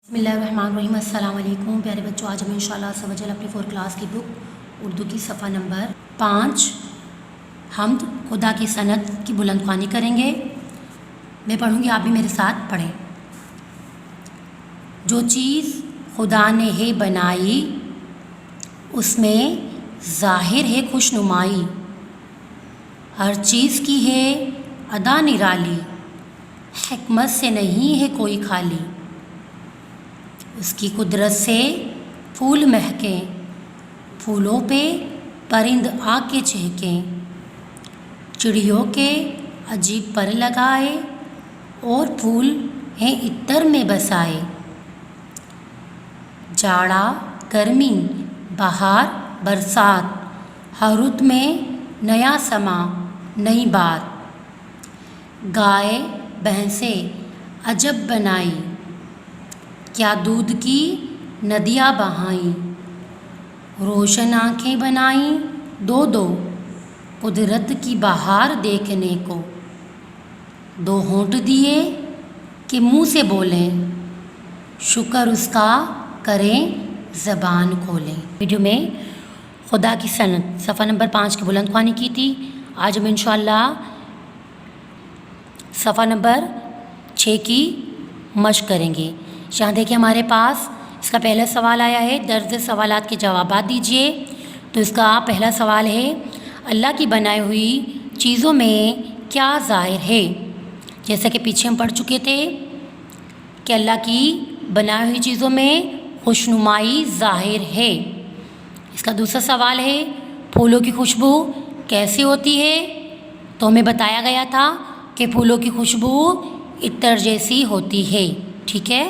बिस्मिल्लाहिर्रहमानिर्रहीम। अस्सलाम वालेकुम प्यारे बच्चों, आज हम इंशाअल्लाह सवजल अपनी 4 क्लास की बुक उर्दू की सफ़ा नंबर 5 हम्द खुदा की सनत की बुलंदख्वानी करेंगे। मैं पढ़ूँगी, आप भी मेरे साथ पढ़ें। जो चीज़ खुदा ने है बनाई उसमें ज़ाहिर है खुशनुमाई, हर चीज़ की है अदा निराली, हिकमत से नहीं है कोई खाली। उसकी कुदरत से फूल महकें, फूलों पे परिंद आके चहकें, चिड़ियों के अजीब पर लगाए और फूल हैं इत्तर में बसाए। जाड़ा गर्मी बहार बरसात, हर रुत में नया समा नई बात। गाय भैंसें अजब बनाई, क्या दूध की नदियाँ बहाईं। रोशन आँखें बनाई दो दो, कुदरत की बहार देखने को। दो होंठ दिए कि मुँह से बोलें, शुक्र उसका करें ज़बान खोलें। वीडियो में खुदा की सनत सफ़ा नंबर 5 की बुलंदख्वानी की थी। आज हम इंशाअल्लाह सफ़ा नंबर 6 की मश्क करेंगे। यहाँ देखिए हमारे पास इसका पहला सवाल आया है, दर्ज सवालात के जवाबात दीजिए। तो इसका पहला सवाल है, अल्लाह की बनाई हुई चीज़ों में क्या ज़ाहिर है। जैसा कि पीछे हम पढ़ चुके थे कि अल्लाह की बनाई हुई चीज़ों में खुशनुमाई ज़ाहिर है। इसका दूसरा सवाल है, फूलों की खुशबू कैसे होती है। तो हमें बताया गया था कि फूलों की खुशबू इत्तर जैसी होती है। ठीक है।